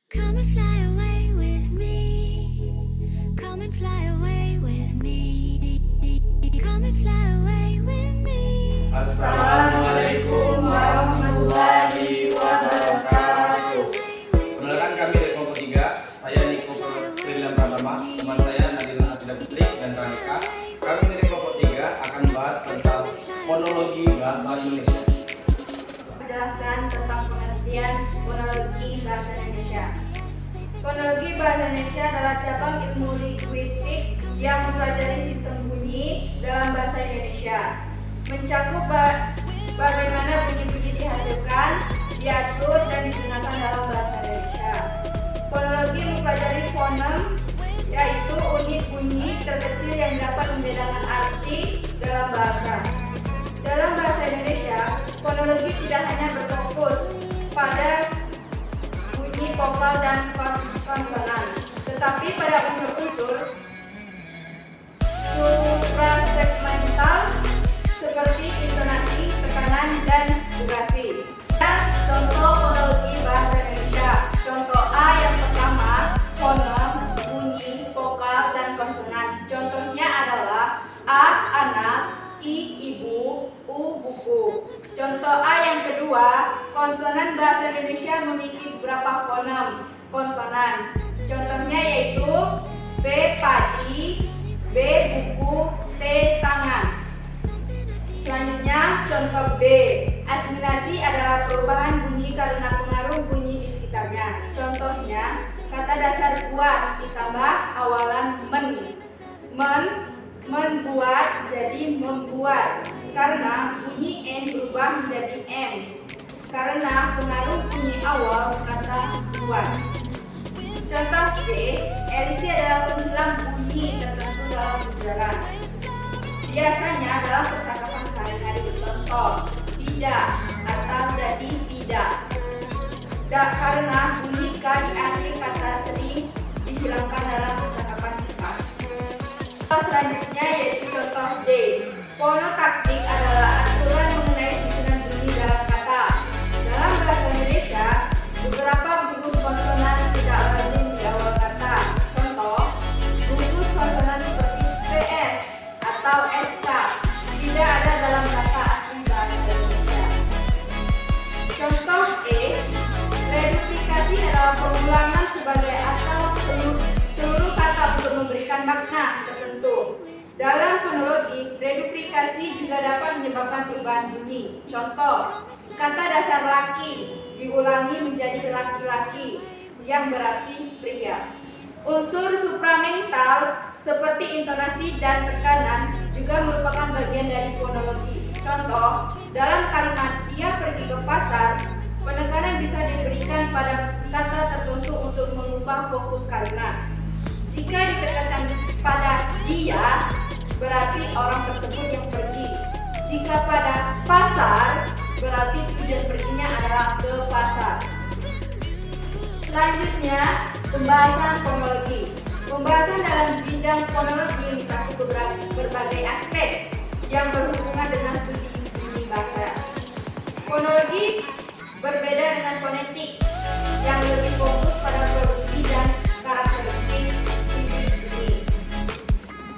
Come and fly away with me. Come and fly away with me. Come and fly away with me. Assalamualaikum warahmatullahi wabarakatuh. Perkenalkan kami dari kelompok 3. Saya Niko Prillian Pratama, teman saya Nadila Atidah Putri dan Ranika. Kami dari kelompok 3 akan membahas tentang fonologi bahasa Indonesia. Menjelaskan tentang pengertian fonologi bahasa Indonesia. Fonologi bahasa Indonesia adalah cabang ilmu linguistik yang mempelajari sistem bunyi dalam bahasa Indonesia. Mencakup bagaimana bunyi-bunyi dihasilkan, diatur, dan digunakan dalam bahasa Indonesia. Fonologi mempelajari fonem, yaitu unit bunyi terkecil yang dapat membedakan arti dalam bahasa. Dalam bahasa Indonesia, fonologi tidak hanya berfokus pada bunyi vokal dan konsonan, tetapi pada unsur-unsur suprasegmental seperti intonasi, tekanan, dan durasi. Contoh fonologi bahasa Indonesia. Contoh A yang pertama, fonem, bunyi, vokal, dan konsonan. Contohnya adalah A anak, I ibu, U buku. Contoh A yang kedua, konsonan bahasa Indonesia memiliki beberapa fonem konsonan. Contohnya yaitu B padi, B buku, T tangan. Selanjutnya contoh B, asimilasi adalah perubahan bunyi karena pengaruh bunyi di sekitarnya. Contohnya kata dasar buat ditambah awalan membuat jadi membuat karena bunyi N berubah menjadi M karena pengaruh bunyi awal kata buat. Contoh B, elisi adalah penghilang bunyi tertentu dalam ujaran. Biasanya dalam percakapan sehari-hari bercontoh tidak atau jadi tidak. Karena bunyi K di akhir kata sering dihilangkan dalam percakapan kita. Selanjutnya yaitu contoh D. Fonotaktik adalah aturan mengenai susunan bunyi dalam kata. Dalam bahasa Indonesia, beberapa gugus konsonan tidak lazim di awal kata. Contoh, gugus konsonan seperti PS atau SK tidak ada dalam kata asli bahasa Indonesia. Contoh E, reduplikasi adalah pengulangan sebagai asal seluruh kata untuk memberikan makna tertentu. Dalam fonologi, reduplikasi juga dapat menyebabkan perubahan bunyi. Contoh, kata dasar laki diulangi menjadi laki-laki yang berarti pria. Unsur supramental seperti intonasi dan tekanan juga merupakan bagian dari fonologi. Contoh, dalam kalimat dia pergi ke pasar, penekanan bisa diberikan pada kata tertentu untuk mengubah fokus kalimat. Jika ditekankan pada dia, berarti orang tersebut yang pergi. Jika pada pasar, berarti tujuan perginya adalah ke pasar. Selanjutnya, pembahasan fonologi. Pembahasan dalam bidang fonologi mencakup berbagai aspek yang berhubungan dengan studi bunyi bahasa. Fonologi berbeda dengan fonetik yang lebih fokus pada produksi dan karakteristik bunyi.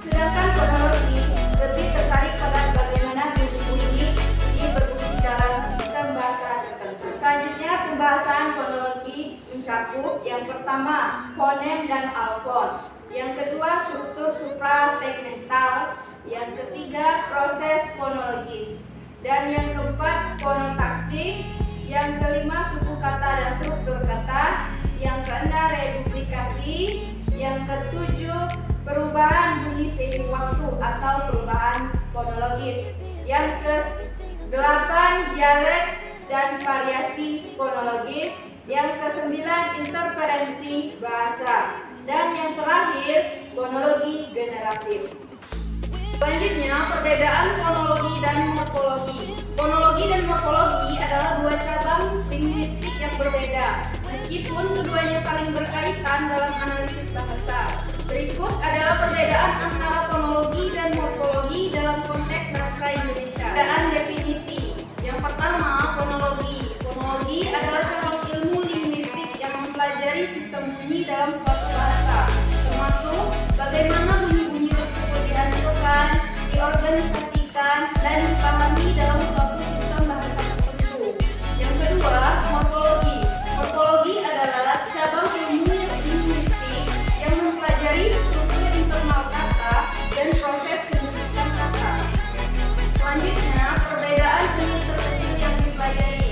Sedangkan fonologi lebih tertarik pada bagaimana bunyi ini berfungsi dalam sistem bahasa tertentu. Selanjutnya, pembahasan fonologi mencakup yang pertama, fonem dan alfon. Yang kedua, struktur suprasegmental. Yang ketiga, proses fonologis. Dan yang keempat, fonotaktik. Yang kelima, suku kata dan struktur kata. Yang keenam, reduplikasi. Yang ketujuh, perubahan bunyi seiring waktu atau perubahan fonologis. Yang ke-8, dialek dan variasi fonologis. Yang ke-9, interferensi bahasa. Dan yang terakhir, fonologi generatif. Selanjutnya, perbedaan fonologi dan morfologi. Fonologi dan morfologi adalah dua cabang linguistik yang berbeda, meskipun keduanya saling berkaitan dalam analisis bahasa. Berikut adalah perbedaan antara fonologi dan morfologi dalam konteks bahasa Indonesia. Perbedaan definisi. Yang pertama, fonologi. Fonologi adalah cabang ilmu linguistik yang mempelajari sistem bunyi dalam suatu bahasa, termasuk bagaimana bunyi-bunyi tersebut dihasilkan, diorganisasikan, dan dipahami dalam suatu sistem bahasa tertentu. Yang kedua, morfologi. Morfologi adalah cabang ilmu linguistik yang mempelajari struktur internal kata dan proses pembentukan kata. Selanjutnya, perbedaan unit terkecil yang dipelajari.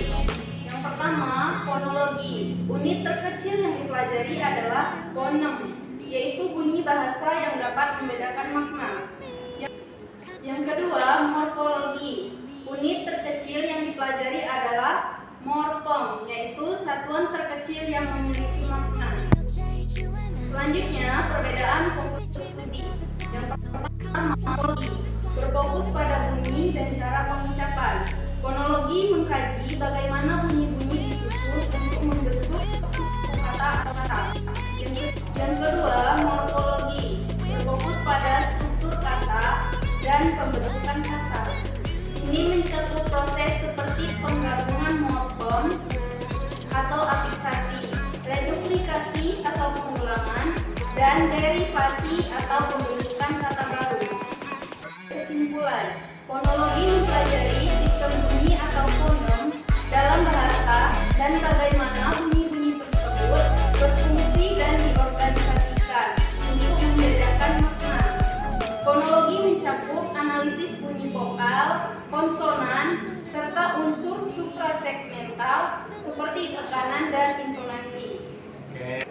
Yang pertama, fonologi. Unit terkecil yang dipelajari adalah fonem, yaitu bunyi bahasa yang dapat membedakan makna. Yang kedua, morfologi. Unit terkecil yang dipelajari adalah morfem, yaitu satuan terkecil yang memiliki makna. Selanjutnya, perbedaan fokus studi. Yang pertama, morfologi, berfokus pada bunyi dan cara pengucapan. Fonologi mengkaji bagaimana bunyi-bunyi disusun untuk membentuk kata atau kata. Yang kedua, morfologi, berfokus pada struktur kata dan pembentukan kata. Ini mencakup proses seperti penggabungan morfem atau afiksasi, reduplikasi atau pengulangan, dan derivasi atau pembentukan kata baru. Kesimpulan, fonologi mempelajari sistem bunyi atau fonem dalam bahasa dan bagaimana bunyi-bunyi tersebut berfungsi dan diorganisasikan untuk membedakan makna. Fonologi mencakup analisis bunyi vokal, konsonan, serta unsur suprasegmental seperti tekanan dan intonasi. Oke.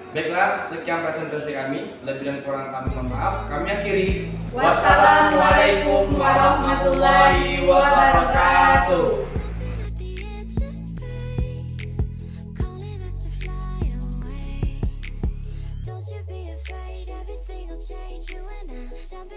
Baiklah, sekian presentasi kami. Lebih dan kurang kami mohon maaf. Kami akhiri. Wassalamualaikum warahmatullahi wabarakatuh. At the edge of space, calling us to fly away. Don't you be afraid, everything will change. You and I, jumping